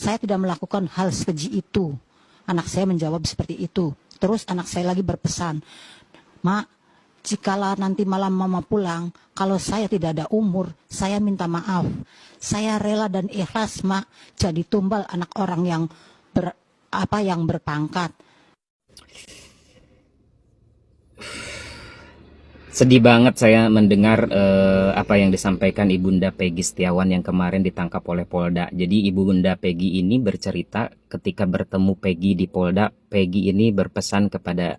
saya tidak melakukan hal sekeji itu. Anak saya menjawab seperti itu. Terus anak saya lagi berpesan, Mak, jikalau nanti malam mama pulang, kalau saya tidak ada umur, saya minta maaf. Saya rela dan ikhlas, Mak, jadi tumbal anak orang yang berpangkat. Sedih banget saya mendengar apa yang disampaikan Ibunda Peggy Setiawan yang kemarin ditangkap oleh Polda. Jadi Ibunda Peggy ini bercerita ketika bertemu Peggy di Polda, Peggy ini berpesan kepada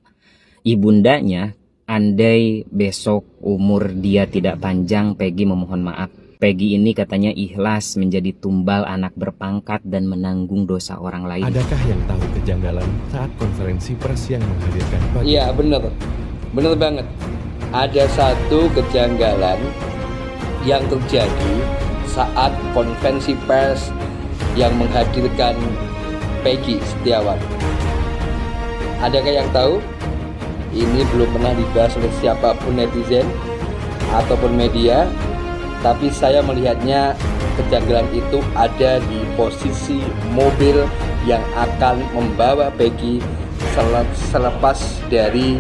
ibundanya, andai besok umur dia tidak panjang, Peggy memohon maaf. Peggy ini katanya ikhlas menjadi tumbal anak berpangkat dan menanggung dosa orang lain. Adakah yang tahu kejanggalan saat konferensi pers yang menghadirkan Peggy? Iya bener banget. Ada satu kejanggalan yang terjadi saat konferensi pers yang menghadirkan Peggy Setiawan. Adakah yang tahu? Ini belum pernah dibahas oleh siapapun netizen ataupun media, tapi saya melihatnya kejanggalan itu ada di posisi mobil yang akan membawa Peggy selepas dari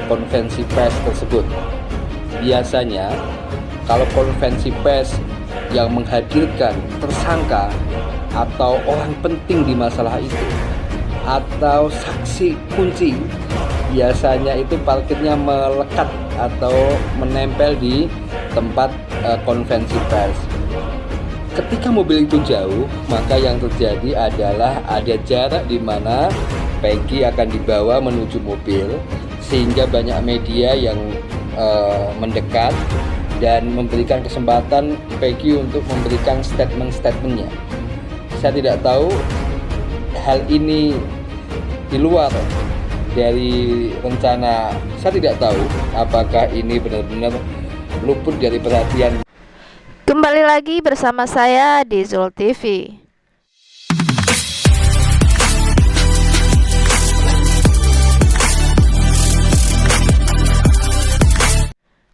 konferensi pers tersebut. Biasanya kalau konferensi pers yang menghadirkan tersangka atau orang penting di masalah itu atau saksi kunci, biasanya itu parkirnya melekat atau menempel di tempat konferensi pers. Ketika mobil itu jauh, maka yang terjadi adalah ada jarak di mana Peggy akan dibawa menuju mobil, sehingga banyak media yang mendekat dan memberikan kesempatan Peggy untuk memberikan statement-statementnya. Saya tidak tahu hal ini di luar dari rencana. Saya tidak tahu apakah ini benar-benar luput dari perhatian. Kembali lagi bersama saya di Zul TV.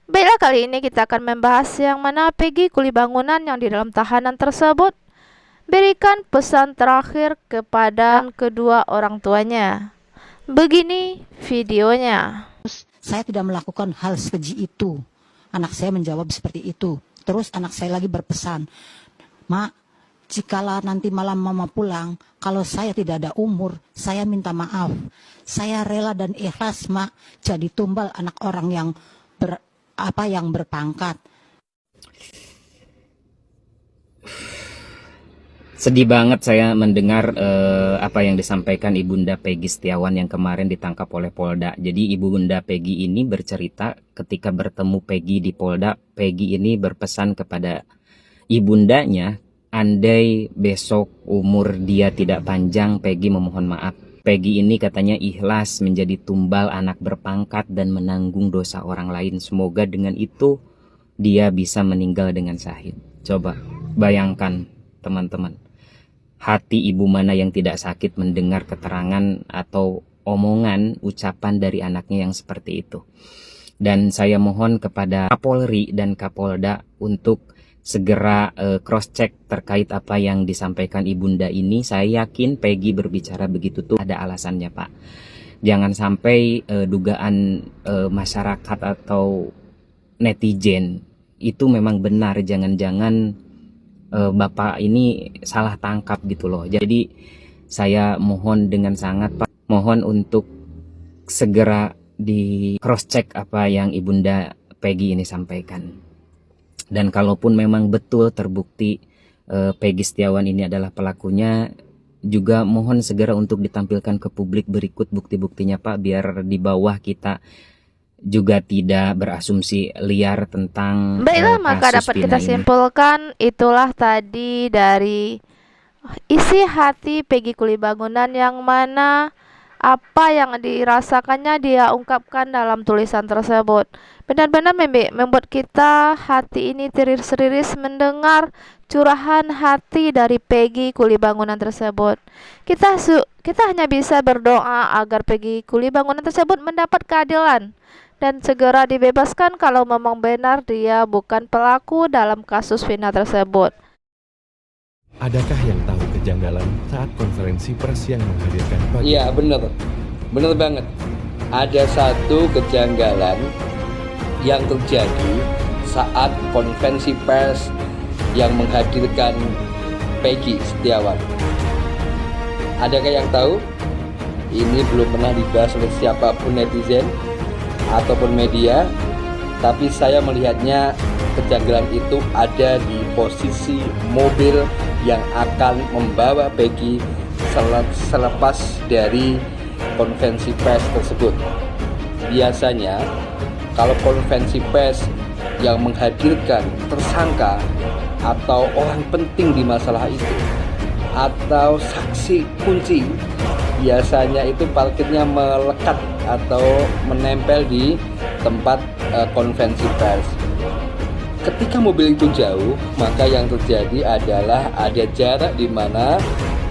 Baiklah, kali ini kita akan membahas yang mana Peggy kuli bangunan yang di dalam tahanan tersebut berikan pesan terakhir kepada kedua orang tuanya. Begini videonya. Saya tidak melakukan hal sekeji itu. Anak saya menjawab seperti itu. Terus anak saya lagi berpesan, Mak, jikalau nanti malam mama pulang, kalau saya tidak ada umur, saya minta maaf. Saya rela dan ikhlas, Mak, jadi tumbal anak orang yang berpangkat. Sedih banget saya mendengar apa yang disampaikan Ibunda Peggy Setiawan yang kemarin ditangkap oleh Polda. Jadi Ibunda Peggy ini bercerita ketika bertemu Peggy di Polda, Peggy ini berpesan kepada ibundanya, andai besok umur dia tidak panjang, Peggy memohon maaf. Peggy ini katanya ikhlas menjadi tumbal anak berpangkat dan menanggung dosa orang lain. Semoga dengan itu dia bisa meninggal dengan syahid. Coba bayangkan teman-teman, hati ibu mana yang tidak sakit mendengar keterangan atau omongan ucapan dari anaknya yang seperti itu. Dan saya mohon kepada Kapolri dan Kapolda untuk segera cross check terkait apa yang disampaikan ibunda ini. Saya yakin Peggy berbicara begitu tuh ada alasannya, Pak. Jangan sampai dugaan masyarakat atau netizen itu memang benar, jangan-jangan Bapak ini salah tangkap gitu loh. Jadi saya mohon dengan sangat, Pak, mohon untuk segera di cross check apa yang ibunda Peggy ini sampaikan. Dan kalaupun memang betul terbukti Peggy Setiawan ini adalah pelakunya, juga mohon segera untuk ditampilkan ke publik berikut bukti-buktinya, Pak, biar di bawah kita juga tidak berasumsi liar tentang Baiklah, maka dapat kita simpulkan itulah tadi dari isi hati Peggy kuli bangunan, yang mana apa yang dirasakannya dia ungkapkan dalam tulisan tersebut. Benar-benar membuat kita hati ini teriris-iris mendengar curahan hati dari Peggy kuli bangunan tersebut. Kita hanya bisa berdoa agar Peggy kuli bangunan tersebut mendapat keadilan dan segera dibebaskan kalau memang benar dia bukan pelaku dalam kasus fitnah tersebut. Adakah yang tahu kejanggalan saat konferensi pers yang menghadirkan Pagi. Iya, bener banget. Ada satu kejanggalan yang terjadi saat konferensi pers yang menghadirkan Peggy Setiawan. Adakah yang tahu? Ini belum pernah dibahas oleh siapapun netizen ataupun media, tapi saya melihatnya kejanggalan itu ada di posisi mobil yang akan membawa Peggy selepas dari konferensi pers tersebut. Biasanya kalau konferensi pers yang menghadirkan tersangka atau orang penting di masalah itu atau saksi kunci, biasanya itu parkirnya melekat atau menempel di tempat konferensi pers. Ketika mobil itu jauh, maka yang terjadi adalah ada jarak di mana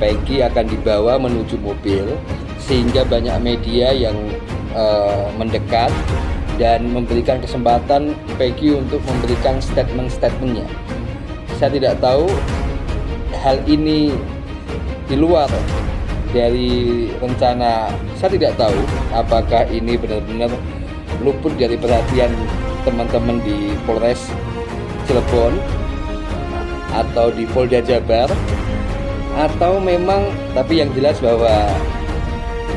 Peggy akan dibawa menuju mobil, sehingga banyak media yang mendekat dan memberikan kesempatan Peggy untuk memberikan statement-statementnya. Saya tidak tahu hal ini di luar dari rencana. Saya tidak tahu apakah ini benar-benar luput dari perhatian teman-teman di Polres Cirebon atau di Polda Jabar, atau memang, tapi yang jelas bahwa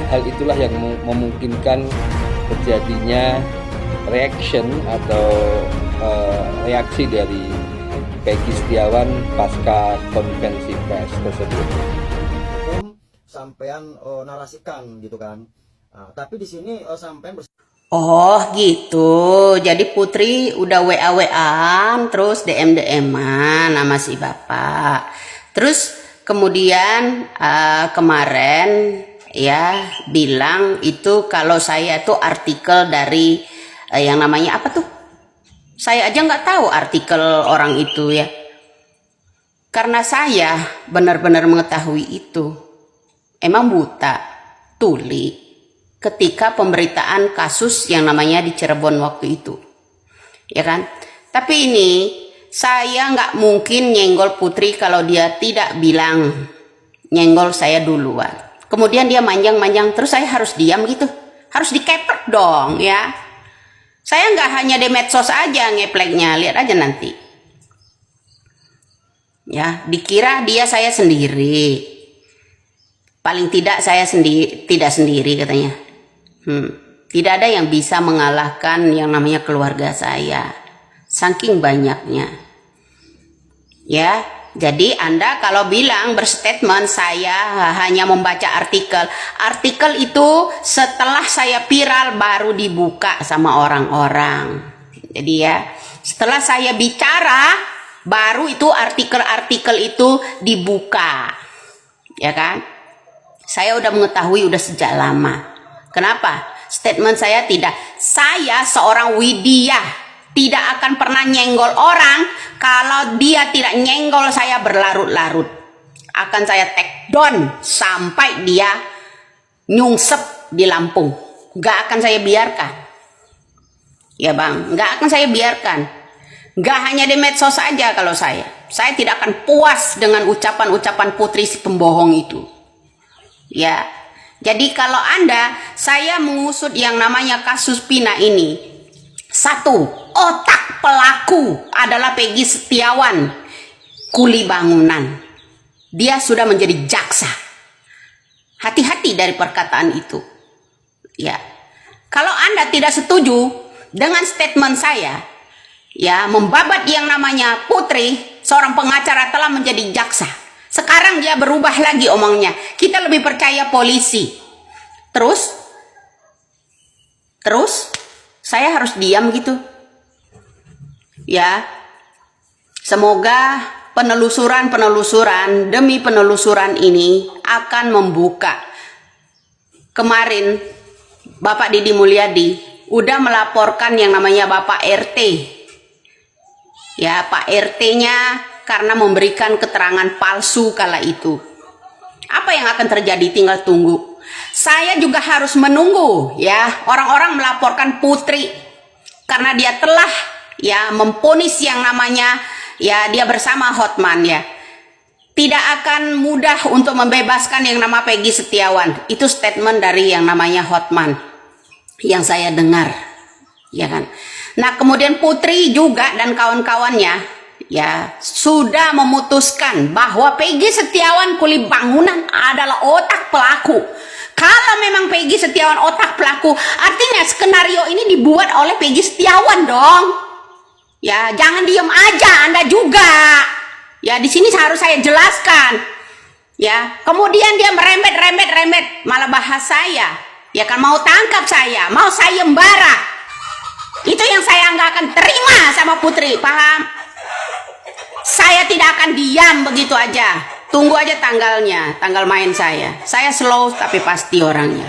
hal itulah yang memungkinkan terjadinya reaction atau reaksi dari Peggy Setiawan pasca konferensi pers tersebut. Sampean narasikan gitu kan. Tapi di sini sampean Oh gitu, jadi Putri udah WA-WA-an, terus DM-DM-an sama si bapak. Terus kemudian kemarin ya bilang itu kalau saya tuh artikel dari yang namanya apa tuh? Saya aja nggak tahu artikel orang itu ya. Karena saya benar-benar mengetahui itu. Emang buta, tuli. Ketika pemberitaan kasus yang namanya di Cirebon waktu itu, ya kan? Tapi ini saya nggak mungkin nyenggol Putri kalau dia tidak bilang nyenggol saya duluan. Kemudian dia manjang-manjang, terus saya harus diam gitu, harus dikeplek dong ya. Saya nggak hanya di medsos aja ngepleknya, lihat aja nanti. Ya, dikira dia saya sendiri. Paling tidak saya tidak sendiri katanya. Tidak ada yang bisa mengalahkan yang namanya keluarga saya. Saking banyaknya. Ya, jadi Anda kalau bilang berstatement saya hanya membaca artikel. Artikel itu setelah saya viral baru dibuka sama orang-orang. Jadi ya, setelah saya bicara baru itu artikel-artikel itu dibuka. Ya kan? Saya udah mengetahui udah sejak lama. Kenapa? Statement saya tidak. Saya seorang Widya tidak akan pernah nyenggol orang kalau dia tidak nyenggol saya berlarut-larut. Akan saya take down sampai dia nyungsep di Lampung. Gak akan saya biarkan. Ya bang, gak akan saya biarkan. Gak hanya di medsos saja kalau saya. Saya tidak akan puas dengan ucapan-ucapan Putri si pembohong itu. Ya. Jadi kalau saya mengusut yang namanya kasus Pina ini. Satu, otak pelaku adalah Peggy Setiawan, kuli bangunan. Dia sudah menjadi jaksa. Hati-hati dari perkataan itu. Ya. Kalau Anda tidak setuju dengan statement saya, ya, membabat yang namanya Putri, seorang pengacara telah menjadi jaksa. Sekarang dia berubah lagi omongnya. Kita lebih percaya polisi. Terus saya harus diam gitu. Ya. Semoga penelusuran demi penelusuran ini akan membuka. Kemarin Bapak Didi Mulyadi udah melaporkan yang namanya Bapak RT. Ya, Pak RT-nya karena memberikan keterangan palsu kala itu. Apa yang akan terjadi? Tinggal tunggu. Saya juga harus menunggu ya orang-orang melaporkan Putri karena dia telah ya memponis yang namanya ya dia bersama Hotman ya. tidak akan mudah untuk membebaskan yang nama Peggy Setiawan. Itu statement dari yang namanya Hotman yang saya dengar, ya kan. Nah, kemudian Putri juga dan kawan-kawannya ya sudah memutuskan bahwa Peggy Setiawan Kuli Bangunan adalah otak pelaku. Kalau memang Peggy Setiawan otak pelaku, artinya skenario ini dibuat oleh Peggy Setiawan dong. Ya, jangan diem aja Anda juga. Ya, di sini harus saya jelaskan. Ya, kemudian dia merembet, malah bahas saya. Ya kan, mau tangkap saya, mau sayembara. Itu yang saya nggak akan terima sama Putri, paham? Saya tidak akan diam begitu aja. Tunggu aja tanggalnya, tanggal main saya. Saya slow tapi pasti orangnya.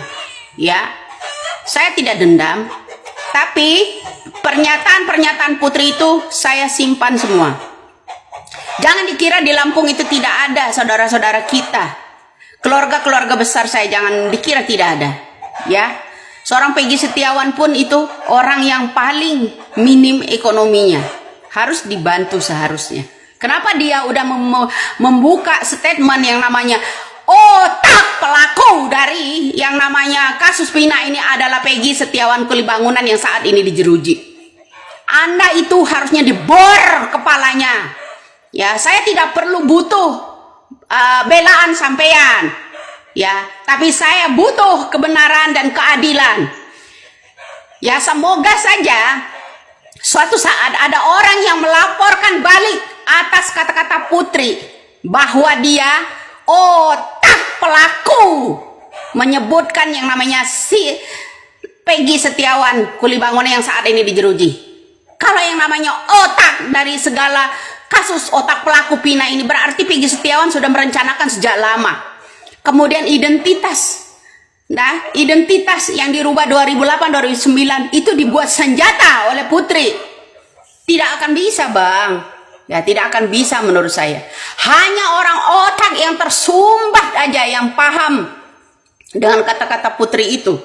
Ya, saya tidak dendam. Tapi pernyataan-pernyataan Putri itu saya simpan semua. Jangan dikira di Lampung itu tidak ada saudara-saudara kita. Keluarga-keluarga besar saya jangan dikira tidak ada. Ya, seorang Peggy Setiawan pun itu orang yang paling minim ekonominya. Harus dibantu seharusnya. Kenapa dia udah membuka statement yang namanya otak pelaku dari yang namanya kasus Pina ini adalah Peggy Setiawan Kuli Bangunan yang saat ini dijeruji. Anda itu harusnya dibor kepalanya. Ya, saya tidak perlu butuh belaan sampean. Ya, tapi saya butuh kebenaran dan keadilan. Ya, semoga saja suatu saat ada orang yang melaporkan balik atas kata-kata Putri bahwa dia otak pelaku, menyebutkan yang namanya si Peggy Setiawan Kuli Bangunan yang saat ini dijeruji. Kalau yang namanya otak dari segala kasus otak pelaku Pina ini, berarti Peggy Setiawan sudah merencanakan sejak lama. Kemudian identitas yang dirubah 2008-2009 itu dibuat senjata oleh Putri. Tidak akan bisa, Bang. Ya, tidak akan bisa menurut saya. Hanya orang otak yang tersumbat aja yang paham dengan kata-kata Putri itu.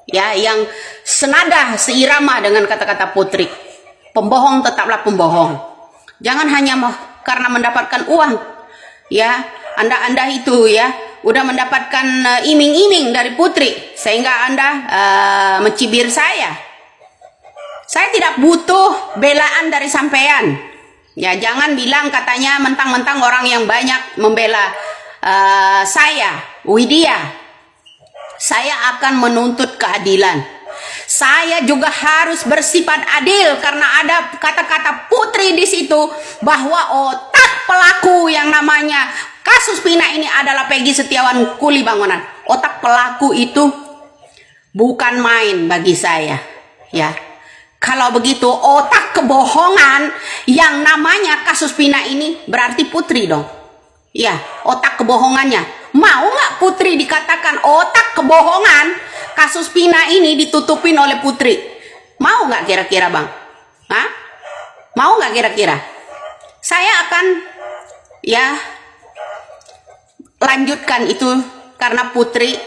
Ya, yang senada seirama dengan kata-kata Putri. Pembohong tetaplah pembohong. Jangan hanya karena mendapatkan uang. Ya, Anda itu ya udah mendapatkan iming-iming dari Putri sehingga Anda mencibir saya. Saya tidak butuh belaan dari sampean. Ya, jangan bilang katanya mentang-mentang orang yang banyak membela saya, Widya. Saya akan menuntut keadilan. Saya juga harus bersifat adil karena ada kata-kata Putri di situ bahwa otak pelaku yang namanya kasus Pina ini adalah Peggy Setiawan Kuli Bangunan. Otak pelaku itu bukan main bagi saya. Ya. Kalau begitu otak kebohongan yang namanya kasus Pina ini berarti Putri dong. Ya, otak kebohongannya. Mau nggak Putri dikatakan otak kebohongan kasus Pina ini ditutupin oleh Putri? Mau nggak kira-kira, Bang? Hah? Mau nggak kira-kira? Saya akan ya lanjutkan itu karena Putri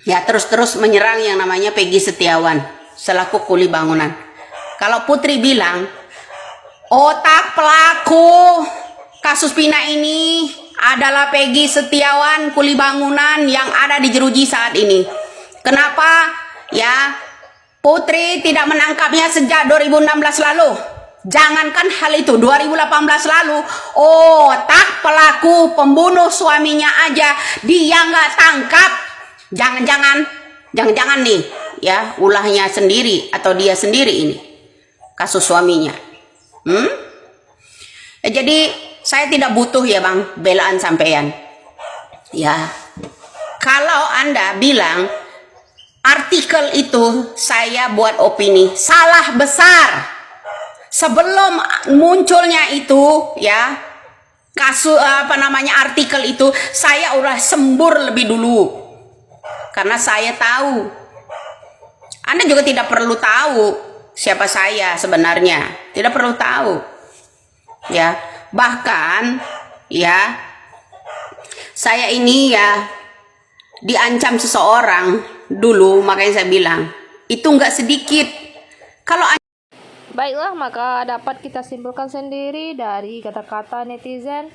ya terus-terus menyerang yang namanya Peggy Setiawan selaku Kuli Bangunan. Kalau Putri bilang otak pelaku kasus Pina ini adalah Peggy Setiawan Kuli Bangunan yang ada di jeruji saat ini. Kenapa ya Putri tidak menangkapnya sejak 2016 lalu? Jangankan hal itu, 2018 lalu otak pelaku pembunuh suaminya aja dia nggak tangkap. Jangan-jangan nih ya ulahnya sendiri atau dia sendiri ini kasus suaminya. Jadi saya tidak butuh ya, Bang, belaan sampean. Ya, kalau Anda bilang artikel itu saya buat opini, salah besar. Sebelum munculnya itu ya kasus artikel itu saya udah sembur lebih dulu. Karena saya tahu. Anda juga tidak perlu tahu siapa saya sebenarnya. Tidak perlu tahu. Ya, bahkan ya saya ini ya diancam seseorang dulu, makanya saya bilang itu nggak sedikit. Kalau Baiklah, maka dapat kita simpulkan sendiri dari kata-kata netizen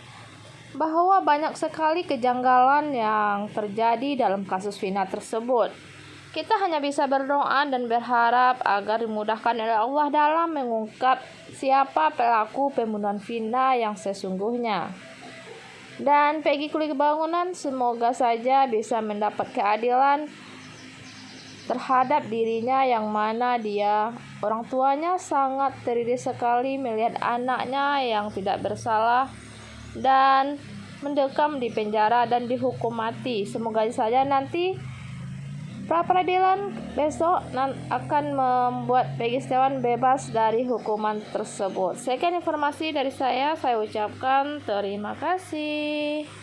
bahwa banyak sekali kejanggalan yang terjadi dalam kasus Vina tersebut. Kita hanya bisa berdoa dan berharap agar dimudahkan oleh Allah dalam mengungkap siapa pelaku pembunuhan Vina yang sesungguhnya. Dan Peggy Kulibangunan semoga saja bisa mendapat keadilan terhadap dirinya, yang mana dia orang tuanya sangat teriri sekali melihat anaknya yang tidak bersalah dan mendekam di penjara dan dihukum mati. Semoga saja nanti pra peradilan besok akan membuat Peggy Setiawan bebas dari hukuman tersebut. Sekian informasi dari saya ucapkan terima kasih.